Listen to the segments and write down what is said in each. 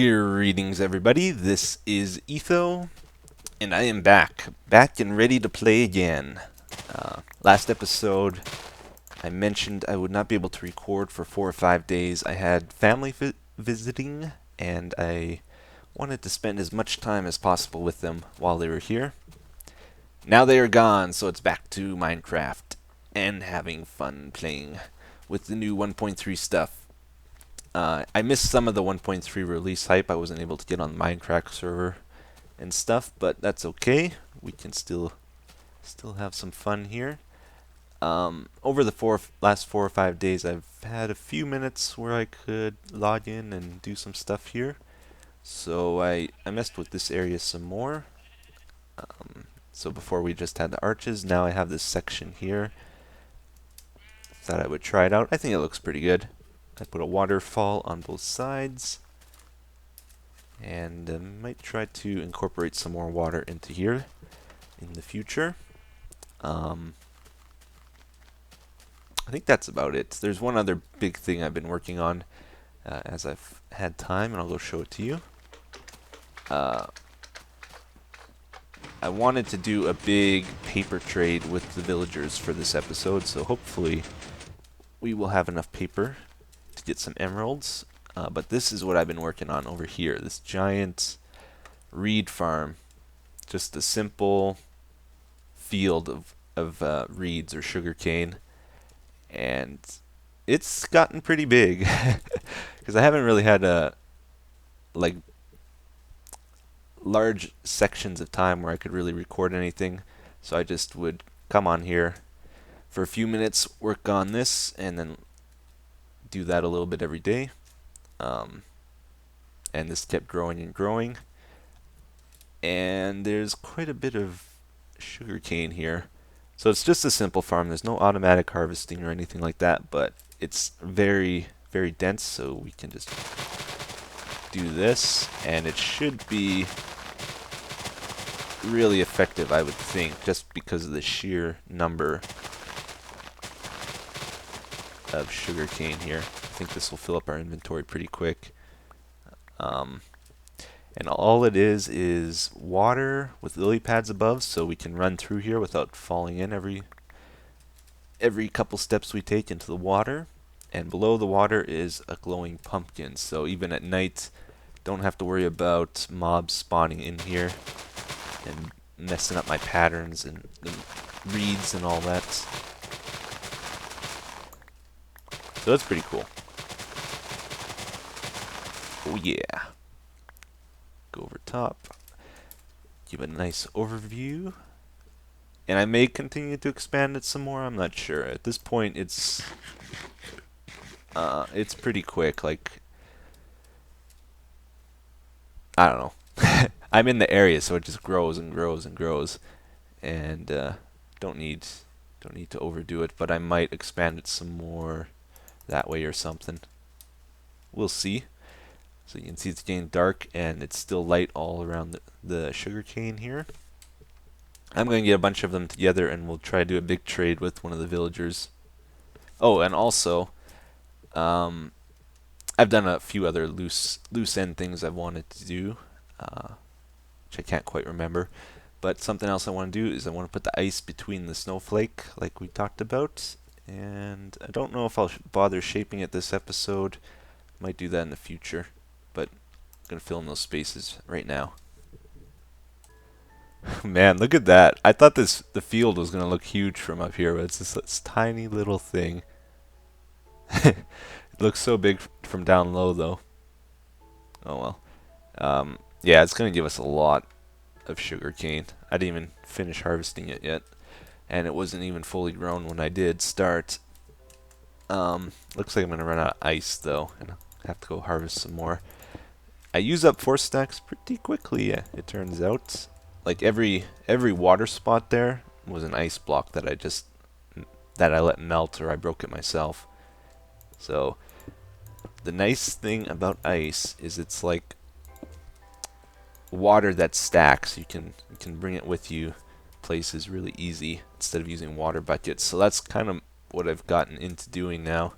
Greetings, everybody. This is Etho, and I am back and ready to play again. Last episode, I mentioned I would not be able to record for 4 or 5 days. I had family visiting, and I wanted to spend as much time as possible with them while they were here. Now they are gone, so it's back to Minecraft and having fun playing with the new 1.3 stuff. I missed some of the 1.3 release hype. I wasn't able to get on the Minecraft server and stuff, but that's okay. We can still have some fun here. Over the last 4 or 5 days, I've had a few minutes where I could log in and do some stuff here. So I messed with this area some more. So before we just had the arches, now I have this section here. Thought I would try it out. I think it looks pretty good. I put a waterfall on both sides, and might try to incorporate some more water into here in the future. I think that's about it. There's one other big thing I've been working on as I've had time, and I'll go show it to you. I wanted to do a big paper trade with the villagers for this episode, so hopefully we will have enough paper to get some emeralds. But this is what I've been working on over here, this giant reed farm. Just a simple field of reeds or sugarcane, and it's gotten pretty big because I haven't really had like large sections of time where I could really record anything. So I just would come on here for a few minutes, work on this, and then do that a little bit every day. And this kept growing and growing. And there's quite a bit of sugarcane here. So it's just a simple farm. There's no automatic harvesting or anything like that, but it's very, very dense, so we can just do this, and it should be really effective, I would think, just because of the sheer number of sugarcane here. I think this will fill up our inventory pretty quick. And all it is water with lily pads above, so we can run through here without falling in every couple steps we take into the water. And below the water is a glowing pumpkin, so even at night, don't have to worry about mobs spawning in here and messing up my patterns and the reeds and all that. So that's pretty cool. Oh yeah. Go over top. Give a nice overview. And I may continue to expand it some more, I'm not sure. At this point it's pretty quick, like I don't know. I'm in the area, so it just grows and grows and grows. And don't need to overdo it, but I might expand it some more that way or something. We'll see. So you can see it's getting dark and it's still light all around the sugarcane here. I'm going to get a bunch of them together and we'll try to do a big trade with one of the villagers. Oh, and also, I've done a few other loose end things I've wanted to do, which I can't quite remember. But something else I want to do is I want to put the ice between the snowflake, like we talked about. And I don't know if I'll bother shaping it this episode. Might do that in the future, but I'm going to fill in those spaces right now. Man, look at that. I thought the field was going to look huge from up here, but it's just this tiny little thing. It looks so big from down low, though. Oh well. Yeah, it's going to give us a lot of sugar cane. I didn't even finish harvesting it yet, and it wasn't even fully grown when I did start. Looks like I'm going to run out of ice, though, and I'll have to go harvest some more. I use up 4 stacks pretty quickly, it turns out. Like every water spot there was an ice block that I let melt, or I broke it myself. So the nice thing about ice is it's like water that stacks. You can bring it with you places really easy instead of using water buckets. So that's kind of what I've gotten into doing now.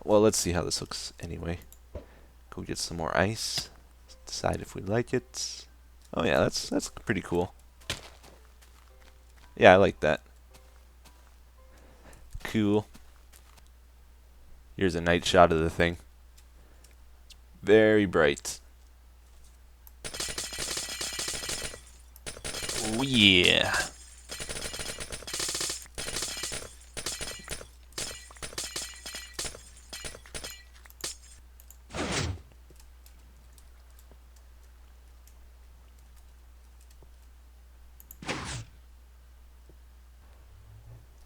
Well, let's see how this looks anyway. Go get some more ice. Decide if we like it. Oh yeah, that's pretty cool. Yeah, I like that. Cool. Here's a night shot of the thing. Very bright. Oh yeah.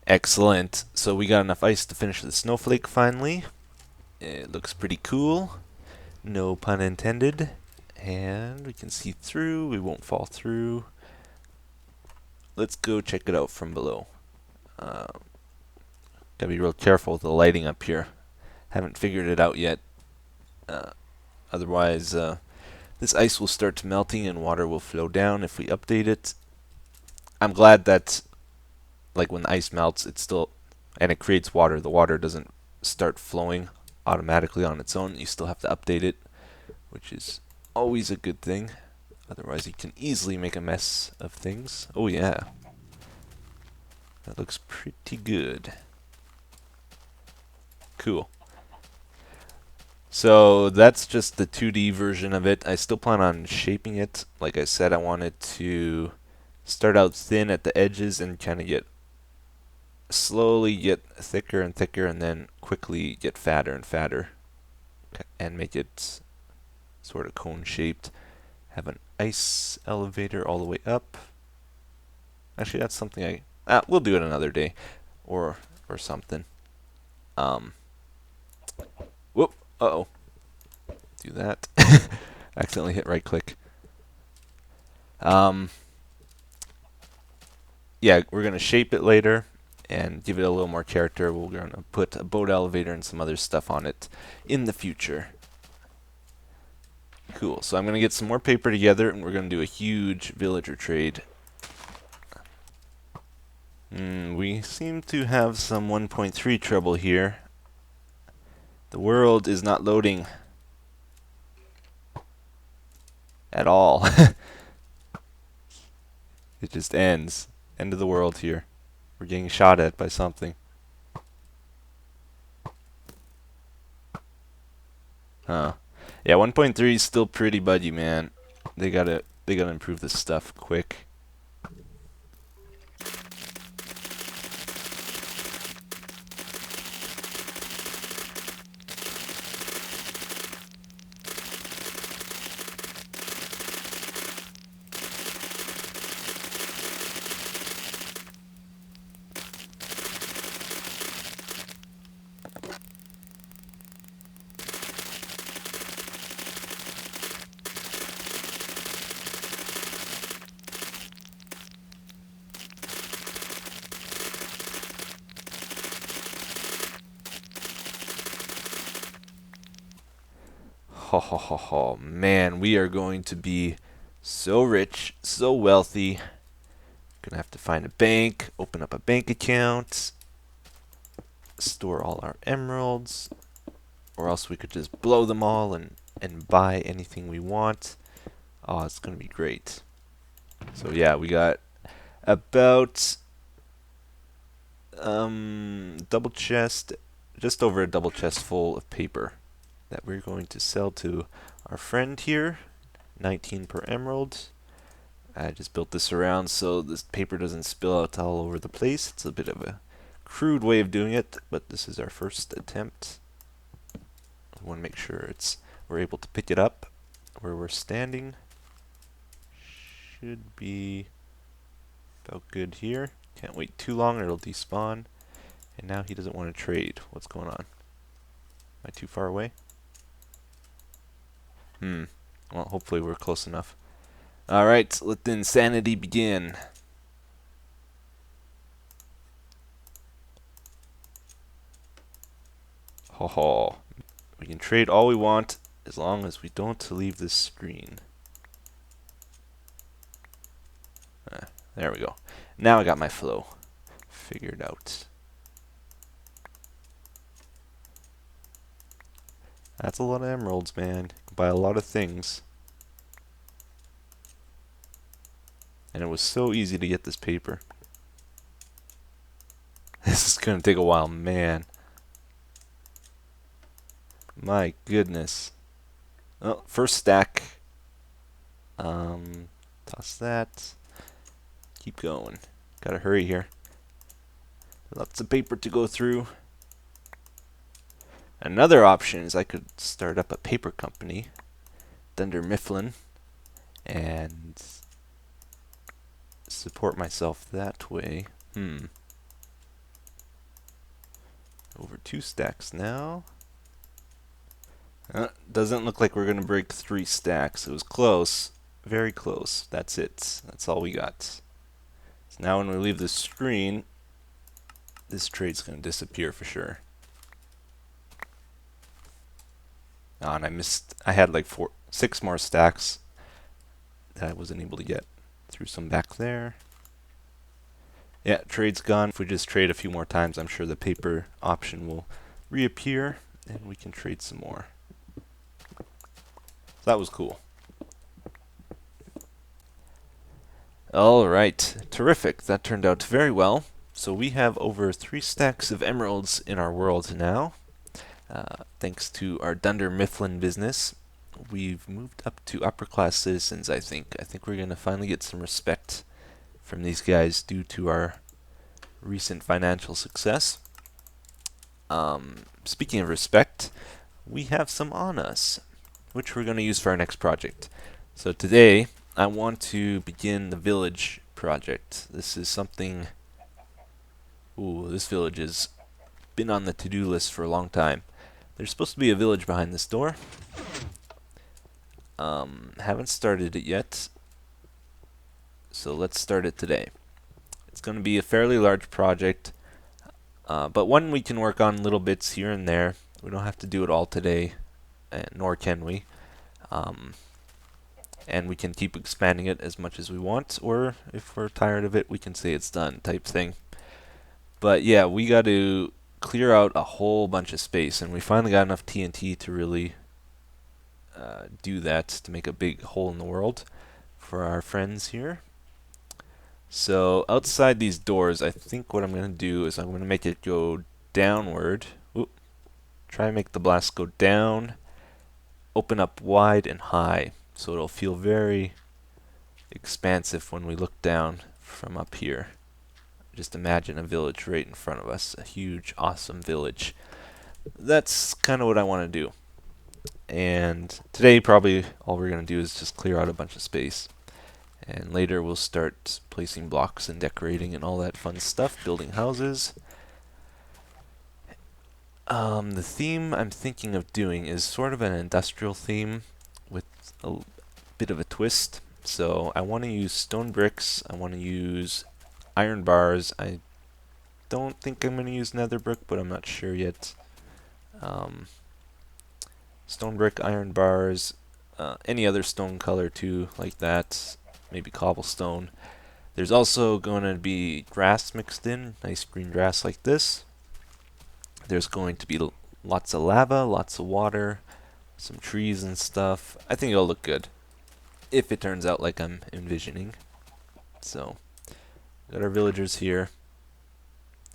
Excellent. So we got enough ice to finish the snowflake finally. It looks pretty cool. No pun intended. And we can see through. We won't fall through. Let's go check it out from below. Gotta be real careful with the lighting up here. Haven't figured it out yet. Otherwise, this ice will start melting and water will flow down if we update it. I'm glad that, like, when the ice melts, it's still, and it creates water, the water doesn't start flowing automatically on its own. You still have to update it, which is always a good thing. Otherwise, you can easily make a mess of things. Oh yeah. That looks pretty good. Cool. So that's just the 2D version of it. I still plan on shaping it. Like I said, I wanted to start out thin at the edges and kind of slowly get thicker and thicker, and then quickly get fatter and fatter, and make it sort of cone shaped. Have an ice elevator all the way up. Actually, that's something we'll do it another day, or something. Whoop. Uh-oh. Do that. Accidentally hit right click. Yeah, we're gonna shape it later and give it a little more character. We're gonna put a boat elevator and some other stuff on it in the future. Cool. So I'm gonna get some more paper together, and we're gonna do a huge villager trade. We seem to have some 1.3 trouble here. The world is not loading at all. It just ends. End of the world here. We're getting shot at by something. Huh. Yeah, 1.3 is still pretty budgy, man. They gotta improve this stuff quick. Ho ho ho ho. Man, we are going to be so rich, so wealthy. Gonna have to find a bank, open up a bank account, store all our emeralds, or else we could just blow them all and buy anything we want. Oh, it's gonna be great. So yeah, we got about double chest, just over a double chest full of paper that we're going to sell to our friend here. 19 per emerald. I just built this around so this paper doesn't spill out all over the place. It's a bit of a crude way of doing it, but this is our first attempt. We want to make sure we're able to pick it up where we're standing. Should be about good here. Can't wait too long or it'll despawn. And now he doesn't want to trade. What's going on? Am I too far away? Well, hopefully we're close enough. Alright, let the insanity begin. Ho ho. We can trade all we want as long as we don't leave this screen. There we go. Now I got my flow figured out. That's a lot of emeralds, man. buy a lot of things. And it was so easy to get this paper. This is gonna take a while, man. My goodness. Oh, first stack. Toss that. Keep going. Gotta hurry here. Lots of paper to go through. Another option is I could start up a paper company, Dunder Mifflin, and support myself that way. Over 2 stacks now. Doesn't look like we're going to break 3 stacks. It was close. Very close. That's it. That's all we got. So now when we leave the screen, this trade's going to disappear for sure. Oh, and I missed. I had like 6 more stacks that I wasn't able to get. Threw some back there. Yeah, trade's gone. If we just trade a few more times, I'm sure the paper option will reappear and we can trade some more. So that was cool. Alright, terrific. That turned out very well. So we have over 3 stacks of emeralds in our world now. Thanks to our Dunder Mifflin business. We've moved up to upper class citizens, I think. I think we're going to finally get some respect from these guys due to our recent financial success. Speaking of respect, we have some on us, which we're going to use for our next project. So today, I want to begin the village project. This is something... Ooh, this village has been on the to-do list for a long time. There's supposed to be a village behind this door. Haven't started it yet. So let's start it today. It's going to be a fairly large project, but one we can work on little bits here and there. We don't have to do it all today, nor can we. And we can keep expanding it as much as we want, or if we're tired of it, we can say it's done type thing. But yeah, we got to clear out a whole bunch of space, and we finally got enough TNT to really do that, to make a big hole in the world for our friends here. So outside these doors, I think what I'm going to do is I'm going to make it go downward. Oop. Try and make the blast go down, open up wide and high, so it'll feel very expansive when we look down from up here. Just imagine a village right in front of us, a huge, awesome village. That's kind of what I want to do. And today probably all we're going to do is just clear out a bunch of space. And later we'll start placing blocks and decorating and all that fun stuff, building houses. The theme I'm thinking of doing is sort of an industrial theme with a bit of a twist. So I want to use stone bricks, I want to use iron bars. I don't think I'm going to use nether brick, but I'm not sure yet. Stone brick, iron bars, any other stone color too, like that. Maybe cobblestone. There's also going to be grass mixed in, nice green grass like this. There's going to be lots of lava, lots of water, some trees and stuff. I think it'll look good, if it turns out like I'm envisioning. So, got our villagers here.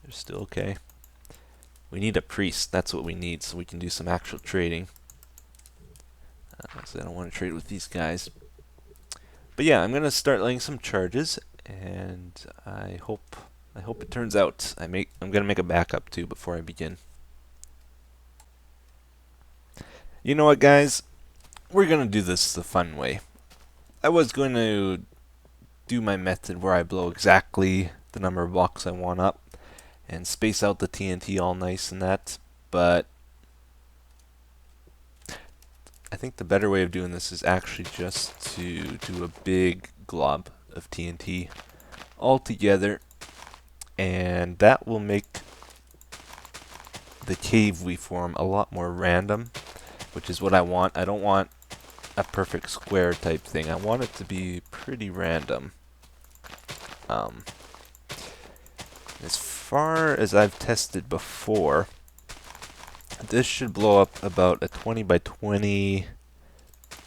They're still okay. We need a priest, that's what we need, so we can do some actual trading. So I don't want to trade with these guys. But yeah, I'm going to start laying some charges, and I hope it turns out. I'm going to make a backup too before I begin. You know what, guys? We're going to do this the fun way. I was going to do my method where I blow exactly the number of blocks I want up and space out the TNT all nice and that, but I think the better way of doing this is actually just to do a big glob of TNT all together, and that will make the cave we form a lot more random, which is what I want. I don't want a perfect square type thing. I want it to be pretty random. As far as I've tested before, this should blow up about a 20 by 20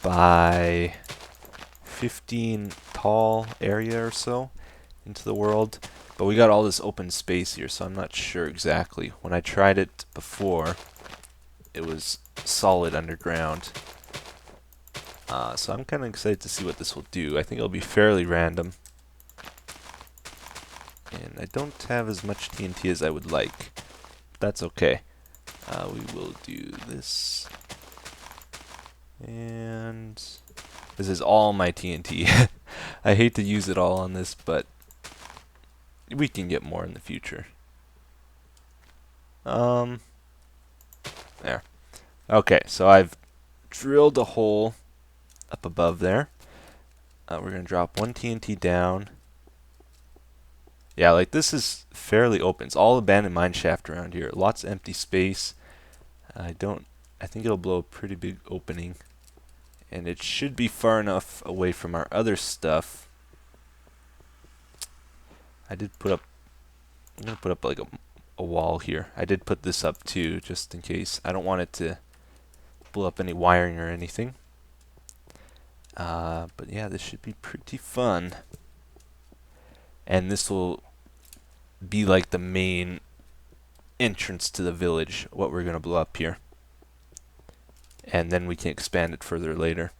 by 15 tall area or so into the world. But we got all this open space here, so I'm not sure exactly. When I tried it before, it was solid underground. So I'm kind of excited to see what this will do. I think it'll be fairly random. And I don't have as much TNT as I would like. But that's okay. We will do this. And this is all my TNT. I hate to use it all on this, but we can get more in the future. There. Okay, so I've drilled a hole up above there. We're going to drop one TNT down. Yeah, like this is fairly open. It's all abandoned mine shaft around here. Lots of empty space. I think it'll blow a pretty big opening. And it should be far enough away from our other stuff. I'm going to put up like a wall here. I did put this up too, just in case. I don't want it to blow up any wiring or anything. But yeah, this should be pretty fun. And this will be like the main entrance to the village, what we're going to blow up here. And then we can expand it further later.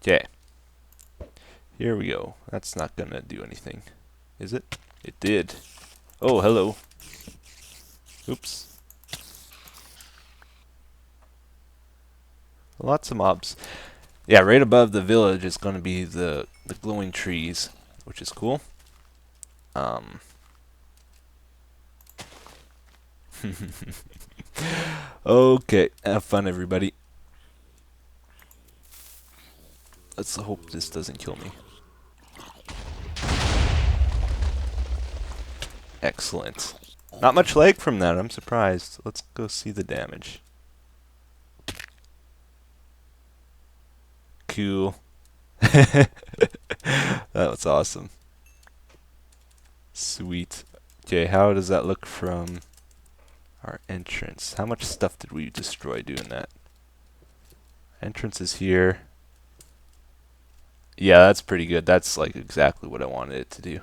Okay. Here we go. That's not going to do anything. Is it? It did. Oh, hello. Oops. Lots of mobs. Yeah, right above the village is going to be the glowing trees, which is cool. Okay, have fun, everybody. Let's hope this doesn't kill me. Excellent. Not much lag from that, I'm surprised. Let's go see the damage. Cool. That was awesome. Sweet. Okay, how does that look from our entrance? How much stuff did we destroy doing that? Entrance is here. Yeah, that's pretty good. That's like exactly what I wanted it to do.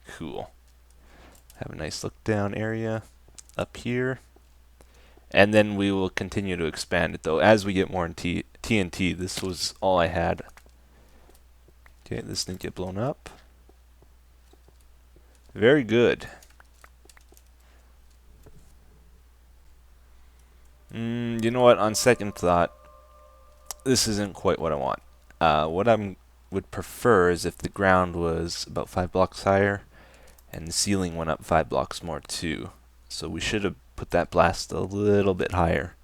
Cool. Have a nice look down area up here. And then we will continue to expand it though as we get more in TNT. This was all I had. Okay, this didn't get blown up. Very good. You know what? On second thought, this isn't quite what I want. What I would prefer is if the ground was about 5 blocks higher and the ceiling went up 5 blocks more too. So we should have put that blast a little bit higher.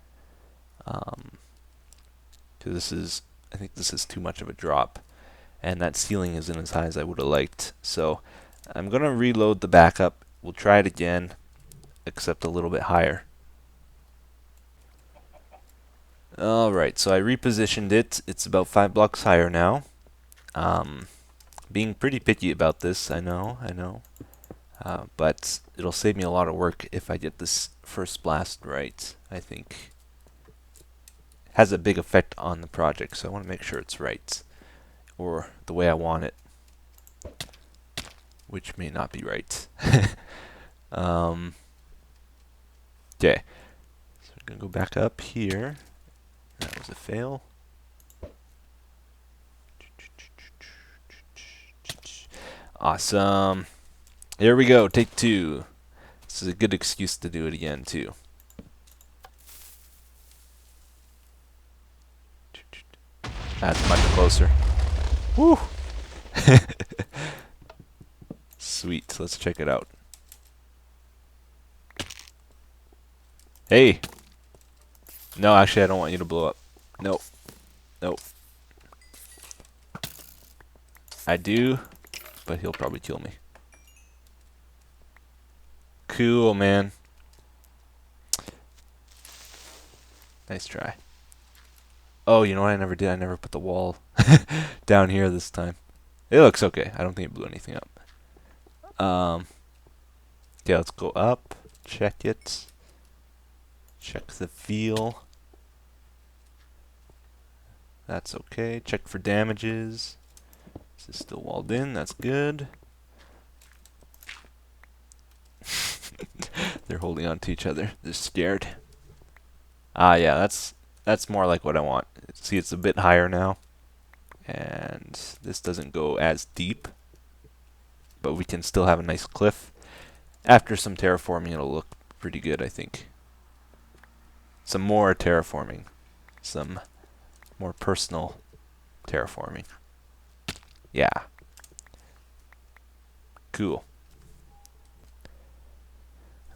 Because I think this is too much of a drop. And that ceiling isn't as high as I would have liked. So I'm going to reload the backup. We'll try it again, except a little bit higher. Alright, so I repositioned it. It's about 5 blocks higher now. Being pretty picky about this, I know. But it'll save me a lot of work if I get this first blast right, I think. Has a big effect on the project, so I want to make sure it's right. Or the way I want it. Which may not be right. Okay. So I'm going to go back up here. That was a fail. Awesome. Here we go, take 2. This is a good excuse to do it again, too. That's much closer. Woo! Sweet, let's check it out. Hey! No, actually, I don't want you to blow up. Nope. Nope. I do, but he'll probably kill me. Cool, man. Nice try. Oh, you know what I never did? I never put the wall down here this time. It looks okay. I don't think it blew anything up. Yeah, let's go up. Check it. Check the feel. That's okay. Check for damages. This is still walled in. That's good. They're holding on to each other. They're scared. Ah, yeah, that's more like what I want. See, it's a bit higher now. And this doesn't go as deep. But we can still have a nice cliff. After some terraforming, it'll look pretty good, I think. Some more terraforming. Some more personal terraforming. Yeah. Cool.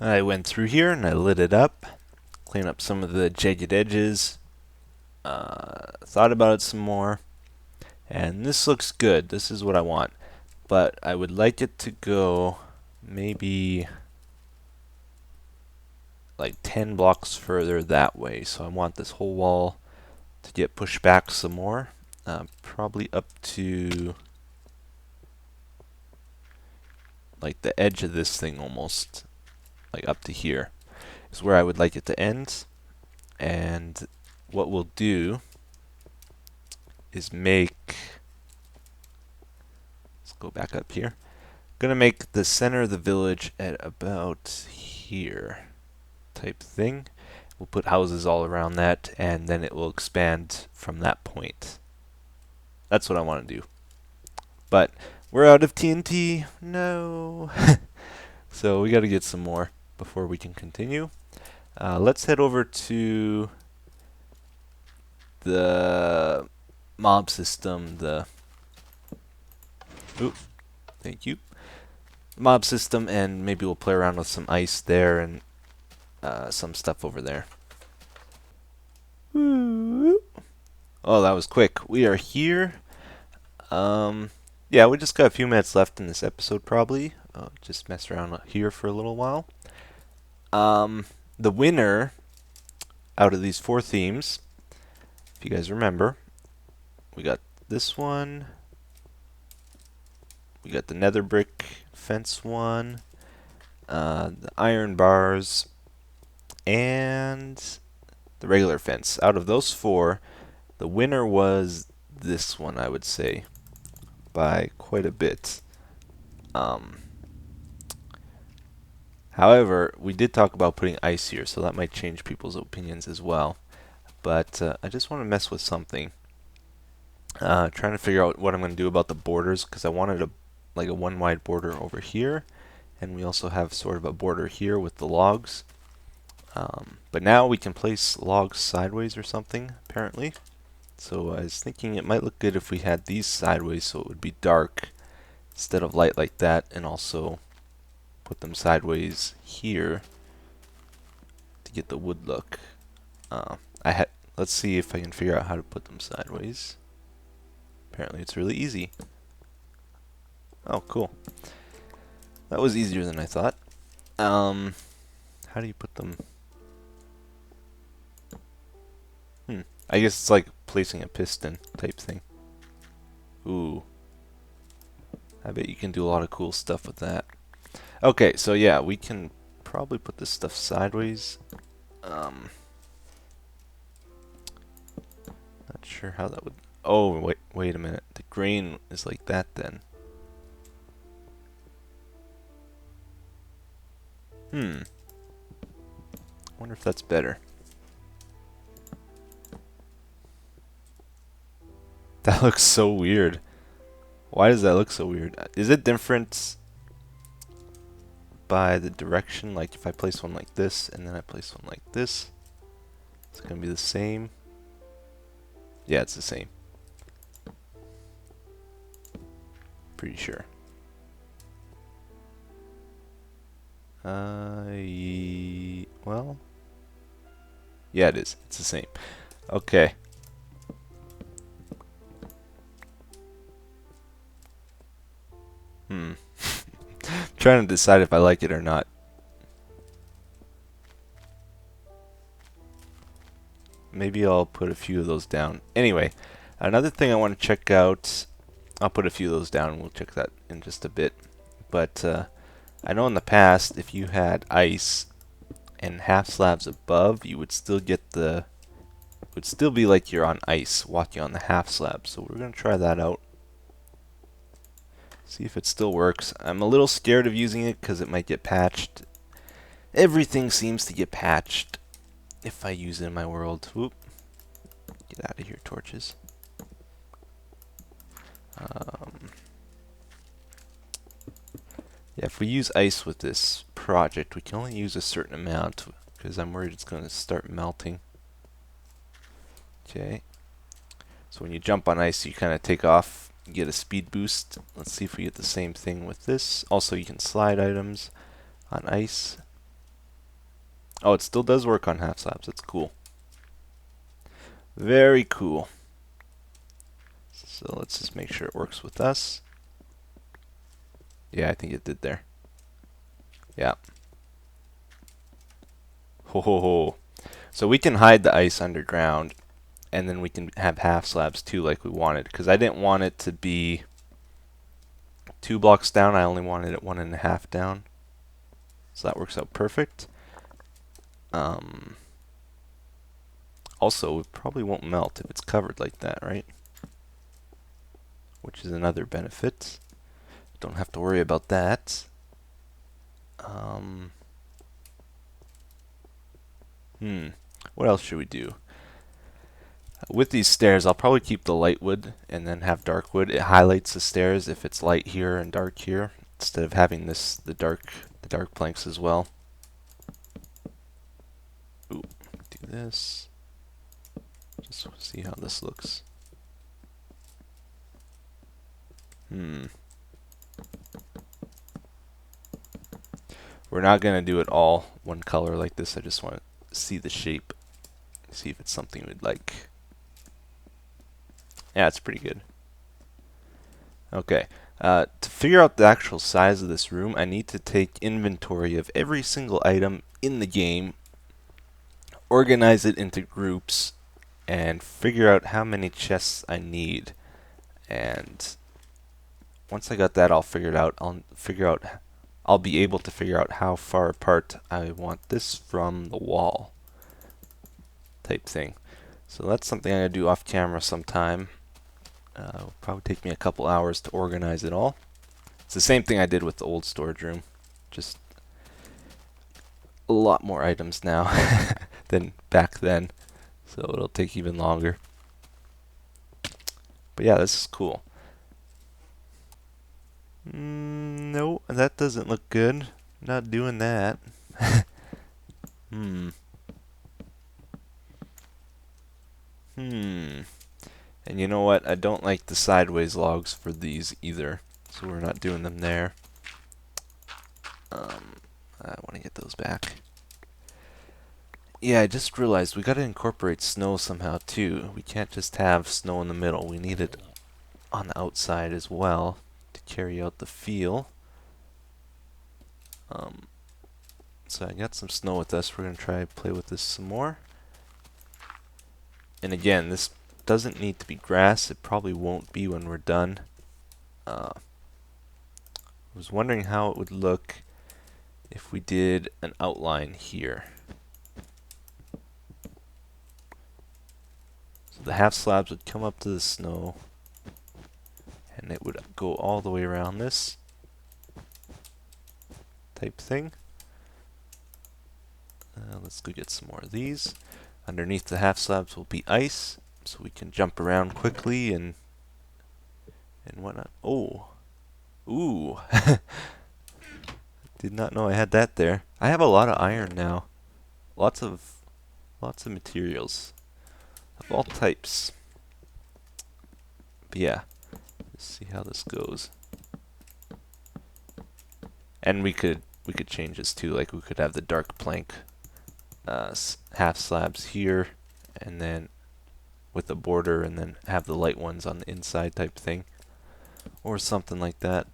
I went through here and I lit it up. Clean up some of the jagged edges. Thought about it some more. And this looks good. This is what I want. But I would like it to go maybe like 10 blocks further that way. So I want this whole wall to get pushed back some more. Probably up to like the edge of this thing almost. Like up to here is where I would like it to end. And what we'll do is make, let's go back up here. Gonna make the center of the village at about here type thing. We'll put houses all around that, and then it will expand from that point. That's what I want to do. But we're out of TNT. No. So we got to get some more before we can continue. Let's head over to the mob system. Thank you. Mob system, and maybe we'll play around with some ice there and some stuff over there. Oh, that was quick. We are here. Yeah, we just got a few minutes left in this episode, probably. Just mess around here for a little while. The winner out of these 4 themes, if you guys remember, we got this one. We got the nether brick fence one, the iron bars, and the regular fence. Out of those 4, the winner was this one, I would say, by quite a bit. However, we did talk about putting ice here, so that might change people's opinions as well. But I just want to mess with something. Trying to figure out what I'm going to do about the borders, because I wanted like a one wide border over here, and we also have sort of a border here with the logs. But now we can place logs sideways or something, apparently. So I was thinking it might look good if we had these sideways, so it would be dark instead of light like that, and also put them sideways here to get the wood look. Let's see if I can figure out how to put them sideways. Apparently it's really easy. Oh, cool. That was easier than I thought. How do you put them? I guess it's like placing a piston type thing. Ooh. I bet you can do a lot of cool stuff with that. Okay, so yeah, we can probably put this stuff sideways. Not sure how that would... Oh, wait a minute. The grain is like that then. Wonder if that's better. That looks so weird. Why does that look so weird? Is it different by the direction? Like if I place one like this and then I place one like this, it's gonna be the same. Yeah, it's the same. Pretty sure. Well, yeah, it is. It's the same. Okay. Trying to decide if I like it or not. Maybe I'll put a few of those down. Anyway, another thing I want to check out. I'll put a few of those down and we'll check that in just a bit. But I know in the past, if you had ice and half slabs above, you would still get the, it would still be like you're on ice walking on the half slab. So we're going to try that out. See if it still works. I'm a little scared of using it because it might get patched. Everything seems to get patched if I use it in my world. Whoop. Get out of here, torches. Yeah, if we use ice with this project, we can only use a certain amount because I'm worried it's going to start melting. Okay. So when you jump on ice, you kind of take off, you get a speed boost. Let's see if we get the same thing with this. Also, you can slide items on ice. Oh, it still does work on half slabs. That's cool. Very cool. So let's just make sure it works with us. Yeah, I think it did there. Yeah. Ho ho ho. So we can hide the ice underground, and then we can have half slabs too like we wanted, because I didn't want it to be 2 blocks down. I only wanted it 1.5 down. So that works out perfect. Also, it probably won't melt if it's covered like that, right? Which is another benefit. Don't have to worry about that. What else should we do? With these stairs, I'll probably keep the light wood and then have dark wood. It highlights the stairs if it's light here and dark here, instead of having this the dark planks as well. Ooh, do this. Just see how this looks. We're not gonna do it all one color like this. I just want to see the shape, see if it's something we'd like. Yeah, it's pretty good. Okay, to figure out the actual size of this room, I need to take inventory of every single item in the game, organize it into groups, and figure out how many chests I need. And once I got that all figured out, I'll be able to figure out how far apart I want this from the wall type thing. So that's something I'm going to do off camera sometime. It'll probably take me a couple hours to organize it all. It's the same thing I did with the old storage room, just a lot more items now than back then, so it'll take even longer. But yeah, this is cool. No, that doesn't look good. Not doing that. And you know what? I don't like the sideways logs for these either, so we're not doing them there. I want to get those back. Yeah, I just realized we got to incorporate snow somehow too. We can't just have snow in the middle. We need it on the outside as well to carry out the feel. So I got some snow with us. We're going to try to play with this some more. And again, this doesn't need to be grass. It probably won't be when we're done. I was wondering how it would look if we did an outline here. So the half slabs would come up to the snow, and it would go all the way around this type thing. Let's go get some more of these. Underneath the half slabs will be ice, so we can jump around quickly and whatnot. Oh, ooh! Did not know I had that there. I have a lot of iron now. Lots of materials of all types. But yeah, let's see how this goes. And we could change this too. Like we could have the dark plank half slabs here, and then with a border, and then have the light ones on the inside type thing, or something like that.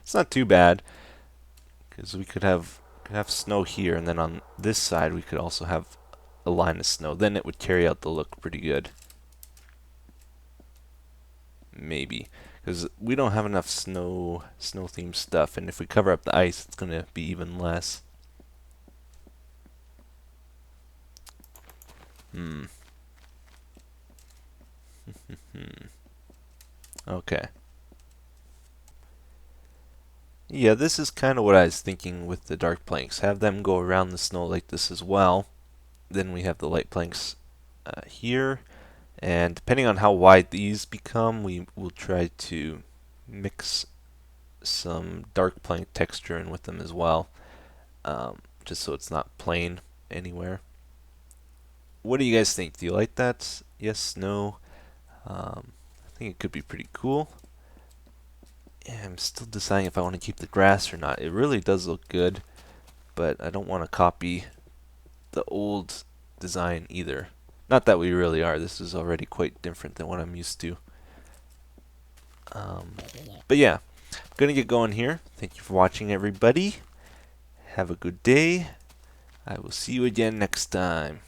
It's not too bad, because we could have snow here, and then on this side we could also have a line of snow. Then it would carry out the look pretty good. maybe. Because we don't have enough snow themed stuff, and if we cover up the ice, it's gonna be even less. Hmm. Okay. Yeah, this is kind of what I was thinking with the dark planks. Have them go around the snow like this as well. Then we have the light planks here. And depending on how wide these become, we will try to mix some dark plank texture in with them as well. Just so it's not plain anywhere. What do you guys think? Do you like that? Yes, no? I think it could be pretty cool. I'm still deciding if I want to keep the grass or not. It really does look good, but I don't want to copy the old design either. Not that we really are. This is already quite different than what I'm used to. But yeah, I'm going to get going here. Thank you for watching, everybody. Have a good day. I will see you again next time.